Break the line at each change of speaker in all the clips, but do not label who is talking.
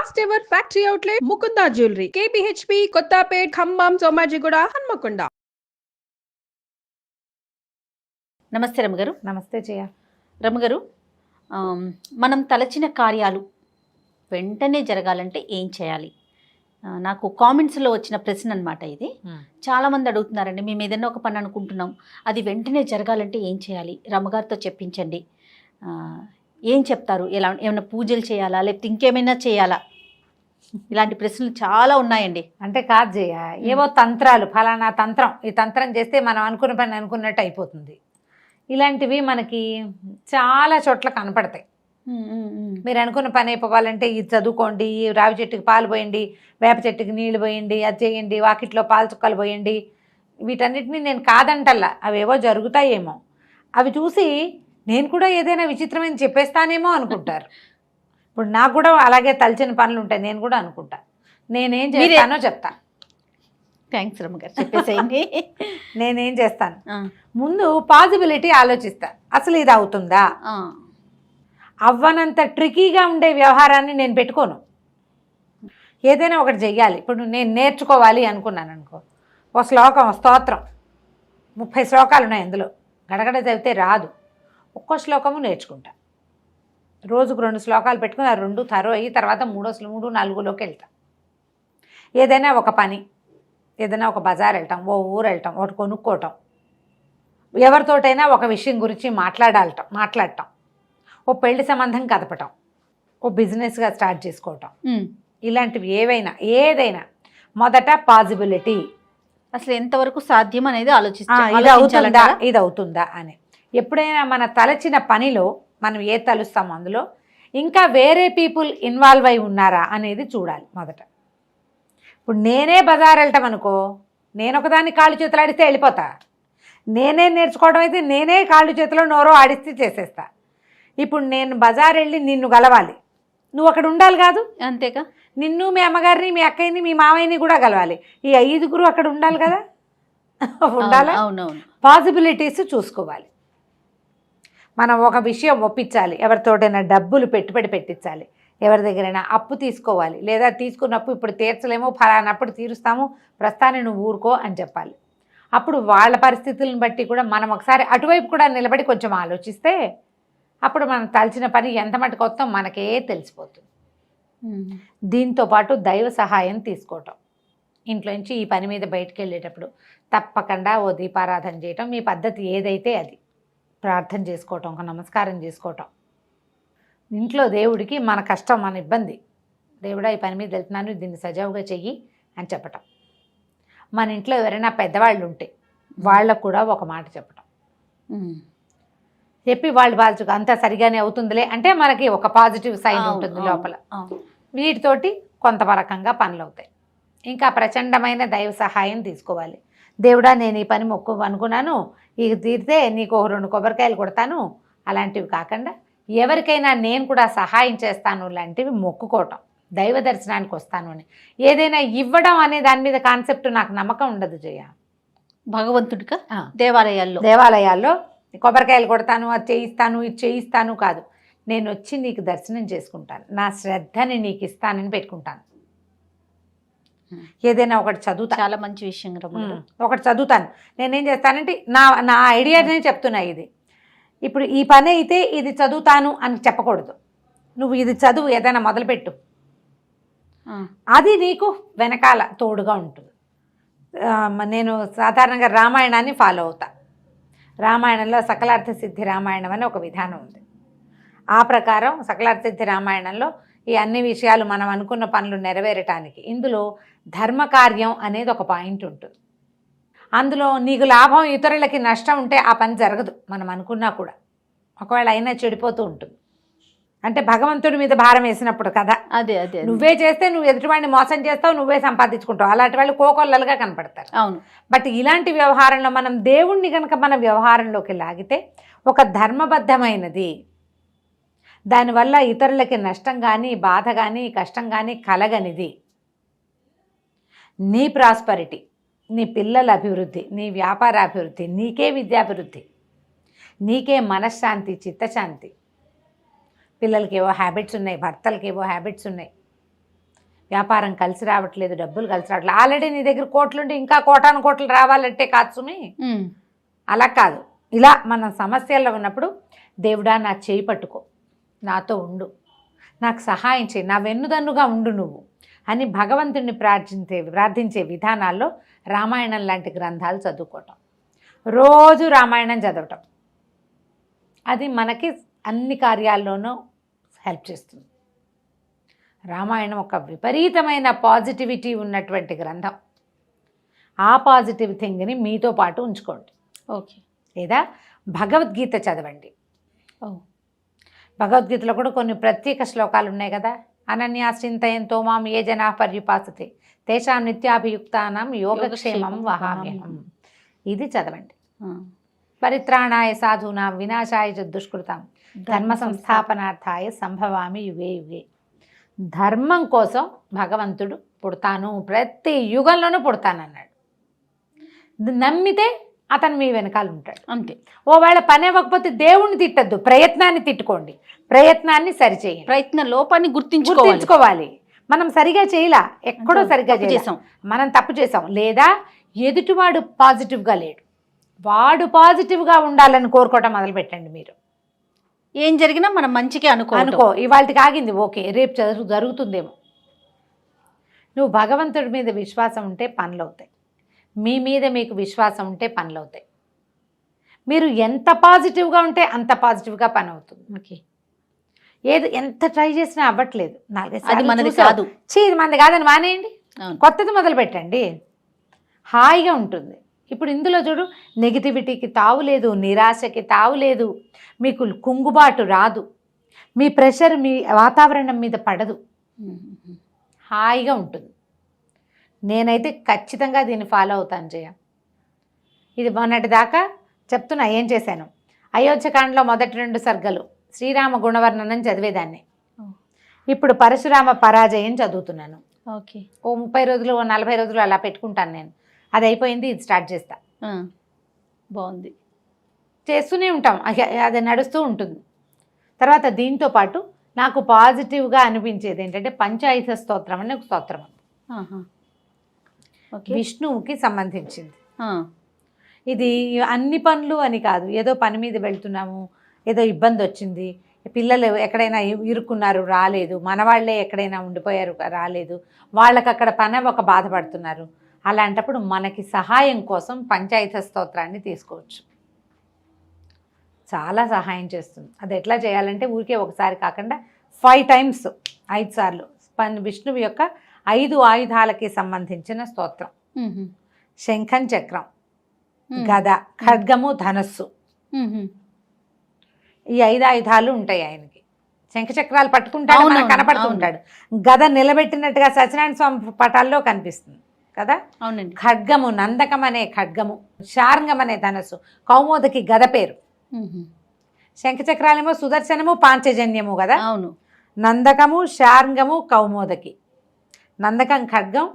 First ever factory outlet Mukunda jewellery KPHB Kothapet Khammam Somajiguda Hanamkonda.
నమస్తే రమగారు.
నమస్తే జయ.
రమగారు, మనం తలచిన కార్యాలు వెంటనే జరగాలంటే ఏం చేయాలి? నాకు కామెంట్స్లో వచ్చిన ప్రశ్న అనమాట ఇది. చాలామంది అడుగుతున్నారండి, మేము ఏదైనా ఒక పని అనుకుంటున్నాం, అది వెంటనే జరగాలంటే ఏం చేయాలి? రమగారితో చెప్పించండి. ఏం చెప్తారు? ఏమైనా పూజలు చేయాలా, లేకపోతే ఇంకేమైనా చేయాలా? ఇలాంటి ప్రశ్నలు చాలా ఉన్నాయండి.
అంటే కాదు జయ, ఏవో తంత్రాలు, ఫలానా తంత్రం, ఈ తంత్రం చేస్తే మనం అనుకున్న పని అనుకున్నట్టు అయిపోతుంది, ఇలాంటివి మనకి చాలా చోట్ల కనపడతాయి. మీరు అనుకున్న పని అయిపోవాలంటే ఇది చదువుకోండి, ఈ రావి చెట్టుకి పాలు పోయండి, వేప చెట్టుకి నీళ్లు పోయండి, అది చేయండి, వాకిట్లో పాలు చుక్కలు పోయండి. వీటన్నిటిని నేను కాదంటల్లా, అవేవో జరుగుతాయేమో, అవి చూసి నేను కూడా ఏదైనా విచిత్రమైన చెప్పేస్తానేమో అనుకుంటారు. ఇప్పుడు నాకు కూడా అలాగే తలచిన పనులు ఉంటాయి, నేను కూడా అనుకుంటా. నేనేం చేస్తానో చెప్తా.
థ్యాంక్స్ రమగారు, చెప్పేసేయండి.
నేనేం చేస్తాను, ముందు పాజిబిలిటీ ఆలోచిస్తా. అసలు ఇది అవుతుందా? అవ్వనంత ట్రికీగా ఉండే వ్యవహారాన్ని నేను పెట్టుకోను. ఏదైనా ఒకటి చెయ్యాలి. ఇప్పుడు నేను నేర్చుకోవాలి అనుకున్నాను అనుకో, ఒక శ్లోకం, స్తోత్రం 30 శ్లోకాలు ఉన్నాయి అందులో, గడగడ చదివితే రాదు. ఒక్కో శ్లోకము నేర్చుకుంటా. రోజుకు 2 శ్లోకాలు పెట్టుకుని ఆ 2 తరో అయ్యి తర్వాత 3, 4లోకి వెళ్తా. ఏదైనా ఒక పని, ఏదైనా ఒక బజార్ వెళ్ళటం, ఓ ఊరు వెళ్ళటం, ఒకటి కొనుక్కోవటం, ఎవరితోటైనా ఒక విషయం గురించి మాట్లాడటం, ఓ పెళ్లి సంబంధం కదపటం, ఓ బిజినెస్గా స్టార్ట్ చేసుకోవటం, ఇలాంటివి ఏదైనా మొదట పాజిబిలిటీ, అసలు ఎంతవరకు సాధ్యం అనేది ఇది అవుతుందా అని. ఎప్పుడైనా మన తలచిన పనిలో మనం తలుస్తామో అందులో ఇంకా వేరే పీపుల్ ఇన్వాల్వ్ అయి ఉన్నారా అనేది చూడాలి మొదట. ఇప్పుడు నేనే బజార్ వెళ్ళటం అనుకో, నేను ఒకదాన్ని కాళ్ళు చేతులు ఆడిస్తే వెళ్ళిపోతా. నేనే నేర్చుకోవడం అయితే నేనే కాళ్ళు చేతులు నోరో ఆడిస్తే చేసేస్తా. ఇప్పుడు నేను బజార్ వెళ్ళి నిన్ను గలవాలి, నువ్వు అక్కడ ఉండాలి కాదు?
అంతేగా,
నిన్ను, మీ అమ్మగారిని, మీ అక్కయ్యని, మీ మామయ్యని కూడా కలవాలి. ఈ 5గురు అక్కడ ఉండాలి కదా, ఉండాలా?
అవునవును.
పాసిబిలిటీస్ చూసుకోవాలి. మనం ఒక విషయం ఒప్పించాలి, ఎవరితోటైనా డబ్బులు పెట్టుబడి పెట్టించాలి, ఎవరి దగ్గరైనా అప్పు తీసుకోవాలి, లేదా తీసుకున్నప్పు ఇప్పుడు తీర్చలేమో, ఫలానప్పుడు తీరుస్తాము, ప్రస్తుతాన్ని నువ్వు ఊరుకో అని చెప్పాలి. అప్పుడు వాళ్ళ పరిస్థితులను బట్టి కూడా మనం ఒకసారి అటువైపు కూడా నిలబడి కొంచెం ఆలోచిస్తే అప్పుడు మనం తలచిన పని ఎంత మటుకు వస్తాం మనకే తెలిసిపోతుంది. దీంతోపాటు దైవ సహాయం తీసుకోవటం. ఇంట్లో నుంచి ఈ పని మీద బయటికి వెళ్ళేటప్పుడు తప్పకుండా ఓ దీపారాధన చేయటం, మీ పద్ధతి ఏదైతే అది ప్రార్థన చేసుకోవటం, ఒక నమస్కారం చేసుకోవటం. ఇంట్లో దేవుడికి మన కష్టం, మన ఇబ్బంది, దేవుడా ఈ పని మీద వెళ్తున్నాను, దీన్ని సజావుగా చెయ్యి అని చెప్పటం. మన ఇంట్లో ఎవరైనా పెద్దవాళ్ళు ఉంటే వాళ్ళకు కూడా ఒక మాట చెప్పటం, చెప్పి వాళ్ళు బాధ్యత అంతా సరిగానే అవుతుందిలే అంటే మనకి ఒక పాజిటివ్ సైన్ ఉంటుంది లోపల. వీటితోటి కొంత రకంగా పనులు అవుతాయి. ఇంకా ప్రచండమైన దైవ సహాయం తీసుకోవాలి. దేవుడా నేను ఈ పని మొక్కు అనుకున్నాను, ఇక తీరితే నీకు 2 కొబ్బరికాయలు కొడతాను, అలాంటివి కాకుండా ఎవరికైనా నేను కూడా సహాయం చేస్తాను లాంటివి మొక్కుకోవటం. దైవ దర్శనానికి వస్తాను అని ఏదైనా ఇవ్వడం అనే దాని మీద కాన్సెప్ట్ నాకు నమ్మకం ఉండదు జయ.
భగవంతుడిగా
దేవాలయాల్లో కొబ్బరికాయలు కొడతాను, అది చేయిస్తాను, ఇది చేయిస్తాను కాదు, నేను వచ్చి నీకు దర్శనం చేసుకుంటాను, నా శ్రద్ధని నీకు ఇస్తానని పెట్టుకుంటాను. ఏదైనా ఒకటి చదువుతా,
చాలా మంచి విషయం,
ఒకటి చదువుతాను. నేనేం చేస్తానంటే నా ఐడియానే చెప్తున్నా. ఇది ఇప్పుడు ఈ పని అయితే ఇది చదువుతాను అని చెప్పకూడదు. నువ్వు ఇది చదువు, ఏదైనా మొదలుపెట్టు, అది నీకు వెనకాల తోడుగా ఉంటుంది. నేను సాధారణంగా రామాయణాన్ని ఫాలో అవుతా. రామాయణంలో సకలార్థ సిద్ధి రామాయణం అని ఒక విధానం ఉంది. ఆ ప్రకారం సకలార్థ సిద్ధి రామాయణంలో ఈ అన్ని విషయాలు మనం అనుకున్న పనులు నెరవేరటానికి ఇందులో ధర్మకార్యం అనేది ఒక పాయింట్ ఉంటుంది. అందులో నీకు లాభం, ఇతరులకి నష్టం ఉంటే ఆ పని జరగదు మనం అనుకున్నా కూడా. ఒకవేళ అయినా చెడిపోతూ ఉంటుంది. అంటే భగవంతుడి మీద భారం వేసినప్పుడు కదా,
అదే
నువ్వే చేస్తే నువ్వు ఎదుటివాడిని మోసం చేస్తావు, నువ్వే సంపాదించుకుంటావు, అలాంటి వాళ్ళు కోకొల్లలుగా కనపడతారు.
అవును.
బట్ ఇలాంటి వ్యవహారంలో మనం దేవుణ్ణి కనుక మన వ్యవహారంలోకి లాగితే ఒక ధర్మబద్ధమైనది, దానివల్ల ఇతరులకి నష్టం కానీ, బాధ కానీ, కష్టం కానీ కలగనిది, నీ ప్రాస్పరిటీ, నీ పిల్లల అభివృద్ధి, నీ వ్యాపార అభివృద్ధి, నీకే విద్యాభివృద్ధి, నీకే మనశ్శాంతి, చిత్తశాంతి. పిల్లలకి ఏవో హ్యాబిట్స్ ఉన్నాయి, భర్తలకి ఏవో హ్యాబిట్స్ ఉన్నాయి, వ్యాపారం కలిసి రావట్లేదు, డబ్బులు కలిసి రావట్లేదు. ఆల్రెడీ నీ దగ్గర కోట్లుంటే ఇంకా కోటాను కోట్లు రావాలంటే కాదు సుమి. అలా కాదు. ఇలా మన సమస్యల్లో ఉన్నప్పుడు దేవుడా నా చేయి పట్టుకో, నాతో ఉండు, నాకు సహాయం చేయి, నా వెన్నుదన్నుగా ఉండు నువ్వు అని భగవంతుడిని ప్రార్థించే విధానాల్లో రామాయణం లాంటి గ్రంథాలు చదువుకోవటం, రోజు రామాయణం చదవటం, అది మనకి అన్ని కార్యాల్లోనూ హెల్ప్ చేస్తుంది. రామాయణం ఒక విపరీతమైన పాజిటివిటీ ఉన్నటువంటి గ్రంథం. ఆ పాజిటివ్ థింగ్ని మీతో పాటు ఉంచుకోండి.
ఓకే.
లేదా భగవద్గీత చదవండి. భగవద్గీతలో కూడా కొన్ని ప్రత్యేక శ్లోకాలు ఉన్నాయి కదా. అనన్యాశ్చింతయంతో మాం ఏ జనా పర్యుపాసతే తేషాం నిత్యాభియుక్తానాం యోగక్షేమం వహామ్యహం. ఇది చదవండి. పరిత్రాణాయ సాధూనాం వినాశాయ చ దుష్కృతాం ధర్మ సంస్థాపనార్థాయ సంభవామి యుగే యుగే. ధర్మం కోసం భగవంతుడు పుడతాను, ప్రతి యుగంలోనూ పుడతానన్నాడు. నమ్మితే అతను మీ వెనకాల ఉంటాడు అంతే. ఓవేళ పని అవ్వకపోతే దేవుణ్ణి తిట్టద్దు, ప్రయత్నాన్ని తిట్టుకోండి, ప్రయత్నాన్ని సరిచేయండి.
ప్రయత్న లోపాన్ని గుర్తించుకోవాలి.
మనం సరిగా చేయలా, ఎక్కడో సరిగా చేసాం, మనం తప్పు చేసాం, లేదా ఎదుటివాడు పాజిటివ్గా లేడు, వాడు పాజిటివ్గా ఉండాలని కోరుకోవటం మొదలు పెట్టండి. మీరు
ఏం జరిగినా మనం మంచిగా అనుకో.
ఇవాళకి ఆగింది, ఓకే, రేపు జరుగుతుందేమో. నువ్వు భగవంతుడి మీద విశ్వాసం ఉంటే పనులు అవుతాయి, మీ మీద మీకు విశ్వాసం ఉంటే పనులు అవుతాయి. మీరు ఎంత పాజిటివ్గా ఉంటే అంత పాజిటివ్గా పని అవుతుంది.
ఓకే.
ఏది ఎంత ట్రై చేసినా అవ్వట్లేదు,
అది మనది కాదు,
ఇది మనది కాదని మానేయండి, కొత్తది మొదలు పెట్టండి, హాయిగా ఉంటుంది. ఇప్పుడు ఇందులో చూడు, నెగిటివిటీకి తావు లేదు, నిరాశకి తావు లేదు, మీకు కుంగుబాటు రాదు, మీ ప్రెషర్ మీ వాతావరణం మీద పడదు, హాయిగా ఉంటుంది. నేనైతే ఖచ్చితంగా దీన్ని ఫాలో అవుతాను జయ. ఇది మొన్నటి దాకా చెప్తున్నా ఏం చేశాను. అయోధ్యకాండలో మొదటి 2 సర్గలు శ్రీరామ గుణవర్ణనం చదివేదాన్ని. ఇప్పుడు పరశురామ పరాజయం చదువుతున్నాను.
ఓకే.
ఓ 30 రోజులు, ఓ 40 రోజులు అలా పెట్టుకుంటాను నేను. అది అయిపోయింది, ఇది స్టార్ట్ చేస్తా.
బాగుంది.
చేస్తూనే ఉంటాం, అది నడుస్తూ ఉంటుంది. తర్వాత దీంతో పాటు నాకు పాజిటివ్గా అనిపించేది ఏంటంటే పంచాయుధ స్తోత్రం అనే ఒక స్తోత్రం. విష్ణువుకి సంబంధించింది. ఇది అన్ని పనులు అని కాదు, ఏదో పని మీద వెళ్తున్నాము, ఏదో ఇబ్బంది వచ్చింది, పిల్లలు ఎక్కడైనా ఇరుక్కున్నారు రాలేదు, మనవాళ్లే ఎక్కడైనా ఉండిపోయారు రాలేదు, వాళ్ళకి అక్కడ పని ఒక బాధపడుతున్నారు. అలాంటప్పుడు మనకి సహాయం కోసం పంచాయత స్తోత్రాన్ని తీసుకోవచ్చు, చాలా సహాయం చేస్తుంది. అది ఎట్లా చేయాలంటే ఊరికే ఒకసారి కాకుండా 5 times 5 సార్లు విష్ణువు యొక్క 5 ఆయుధాలకి సంబంధించిన స్తోత్రం. శంఖం, చక్రం, గద, ఖడ్గము, ధనస్సు, ఈ 5 ఆయుధాలు ఉంటాయి ఆయనకి. శంఖచక్రాలు పట్టుకుంటాడు, మనకు కనపడుతుంటాడు. గద నిలబెట్టినట్టుగా సత్యనారాయణ స్వామి పటాల్లో కనిపిస్తుంది కదా.
అవునండి.
ఖడ్గము నందకం అనే ఖడ్గము, శార్ంగం అనే ధనస్సు, కౌమోదకి గద పేరు. శంఖచక్రాలేమో సుదర్శనము, పాంచజన్యము కదా.
అవును.
నందకము, శార్ంగము, కౌమోదకి. నందకం ఖడ్గం,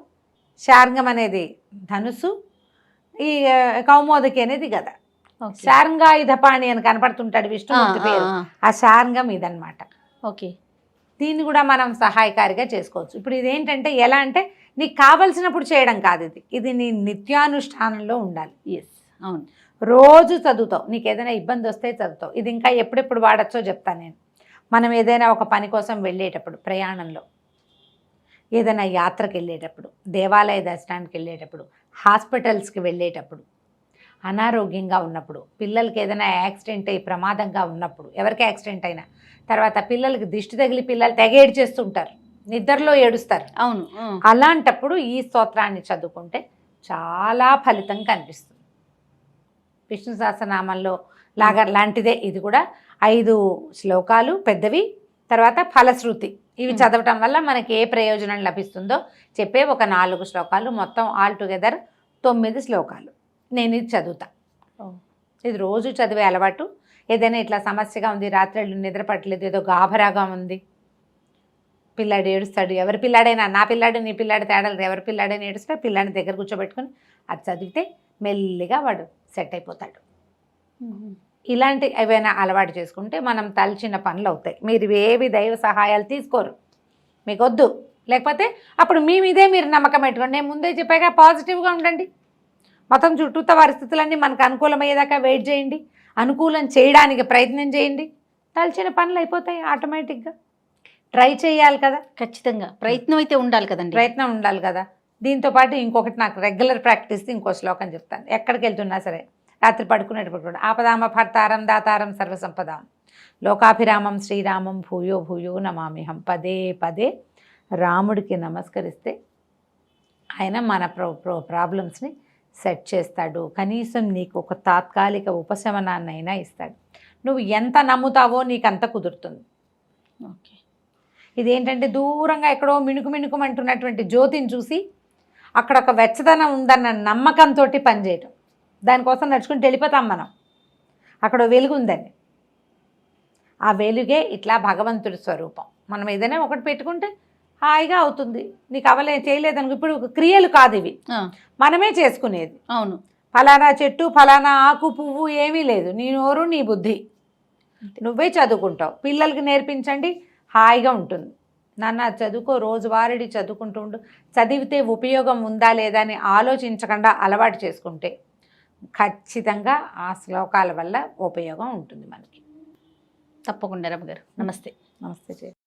శార్ంగం అనేది ధనుసు, ఈ కౌమోదకి అనేది గద. శార్ంగాయుధపాణి అని కనపడుతుంటాడు విష్ణుమూర్తి పేరు, ఆ శార్ంగం ఇదన్నమాట.
ఓకే.
దీన్ని కూడా మనం సహాయకారిగా చేసుకోవచ్చు. ఇప్పుడు ఇదేంటంటే ఎలా అంటే నీకు కావలసినప్పుడు చేయడం కాదు, ఇది నీ నిత్యానుష్ఠానంలో ఉండాలి.
అవును.
రోజు చదువుతావు, నీకు ఏదైనా ఇబ్బంది వస్తే చదువుతావు. ఇది ఇంకా ఎప్పుడెప్పుడు వాడచ్చో చెప్తాను నేను. మనం ఏదైనా ఒక పని కోసం వెళ్ళేటప్పుడు, ప్రయాణంలో, ఏదైనా యాత్రకు వెళ్ళేటప్పుడు, దేవాలయ దర్శనానికి వెళ్ళేటప్పుడు, హాస్పిటల్స్కి వెళ్ళేటప్పుడు, అనారోగ్యంగా ఉన్నప్పుడు, పిల్లలకి ఏదైనా యాక్సిడెంట్ అయ్యి ప్రమాదంగా ఉన్నప్పుడు, ఎవరికి యాక్సిడెంట్ అయినా తర్వాత పిల్లలకి దిష్టి తగిలి పిల్లలు తెగ ఏడ్చేస్తుంటారు, నిద్రలో ఏడుస్తారు.
అవును.
అలాంటప్పుడు ఈ స్తోత్రాన్ని చదువుకుంటే చాలా ఫలితం కనిపిస్తుంది. విష్ణు సహస్రనామంలో లాంటిదే ఇది కూడా. 5 శ్లోకాలు పెద్దవి, తర్వాత ఫలశ్రుతి. ఇవి చదవటం వల్ల మనకి ఏ ప్రయోజనం లభిస్తుందో చెప్పే ఒక 4 శ్లోకాలు, మొత్తం ఆల్ టుగెదర్ 9 శ్లోకాలు. నేను ఇది చదువుతా. ఇది రోజు చదివే అలవాటు. ఏదైనా ఇట్లా సమస్యగా ఉంది, రాత్రులు నిద్ర పట్టలేదు, ఏదో గాభరాగా ఉంది, పిల్లాడు ఏడుస్తాడు, ఎవరి పిల్లాడైనా, నా పిల్లాడు నీ పిల్లాడు తేడాలి, ఎవరి పిల్లాడైనా ఏడుస్తాడు, పిల్లాడిని దగ్గర కూర్చోబెట్టుకుని అది చదివితే మెల్లిగా వాడు సెట్ అయిపోతాడు. ఇలాంటి ఏవైనా అలవాటు చేసుకుంటే మనం తలచిన పనులు అవుతాయి. మీరు ఏవి దైవ సహాయాలు తీసుకోరు, మీకు వద్దు, లేకపోతే అప్పుడు మీ మీదే మీరు నమ్మకం పెట్టుకోండి. నేను ముందే చెప్పాక పాజిటివ్గా ఉండండి. మొత్తం చుట్టూత పరిస్థితులన్నీ మనకు అనుకూలమయ్యేదాకా వెయిట్ చేయండి. అనుకూలం చేయడానికి ప్రయత్నం చేయండి. తలచిన పనులు అయిపోతాయి ఆటోమేటిక్గా. ట్రై చేయాలి కదా,
ఖచ్చితంగా ప్రయత్నం అయితే ఉండాలి కదండి.
ప్రయత్నం ఉండాలి కదా. దీంతోపాటు ఇంకొకటి నాకు రెగ్యులర్ ప్రాక్టీస్ ఇంకో శ్లోకం చెప్తాను. ఎక్కడికి వెళ్తున్నా సరే రాత్రి పడుకునేటప్పుడు కూడా ఆపదామ భర్తారం దాతారం సర్వసంపదాం లోకాభిరామం శ్రీరామం భూయో భూయో నమామిహం. పదే పదే రాముడికి నమస్కరిస్తే ఆయన మన ప్రాబ్లమ్స్ని సెట్ చేస్తాడు. కనీసం నీకు ఒక తాత్కాలిక ఉపశమనాన్నైనా ఇస్తాడు. నువ్వు ఎంత నమ్ముతావో నీకు అంత కుదురుతుంది.
ఓకే.
ఇదేంటంటే దూరంగా ఎక్కడో మిణుకుమంటున్నటువంటి జ్యోతిని చూసి అక్కడ ఒక వెచ్చదనం ఉందన్న నమ్మకంతో పనిచేయటం. దానికోసం నడుచుకుంటూ వెళ్ళిపోతాం మనం. అక్కడ వెలుగు ఉందని. ఆ వెలుగే ఇట్లా భగవంతుడి స్వరూపం. మనం ఏదైనా ఒకటి పెట్టుకుంటే హాయిగా అవుతుంది. నీకు చేయలేదనుకో. ఇప్పుడు క్రియలు కాదు ఇవి, మనమే చేసుకునేది.
అవును.
ఫలానా చెట్టు ఫలానా ఆకు పువ్వు ఏమీ లేదు. నీ నోరు నీ బుద్ధి. నువ్వే చదువుకుంటావు. పిల్లలకి నేర్పించండి, హాయిగా ఉంటుంది. నాన్న చదువుకో, రోజువారీ చదువుకుంటూ ఉండు. చదివితే ఉపయోగం ఉందా లేదా అని ఆలోచించకుండా అలవాటు చేసుకుంటే ఖచ్చితంగా ఆ శ్లోకాల వల్ల ఉపయోగం ఉంటుంది మనకి.
తప్పకుండా రమ్మగారు. నమస్తే.
నమస్తే.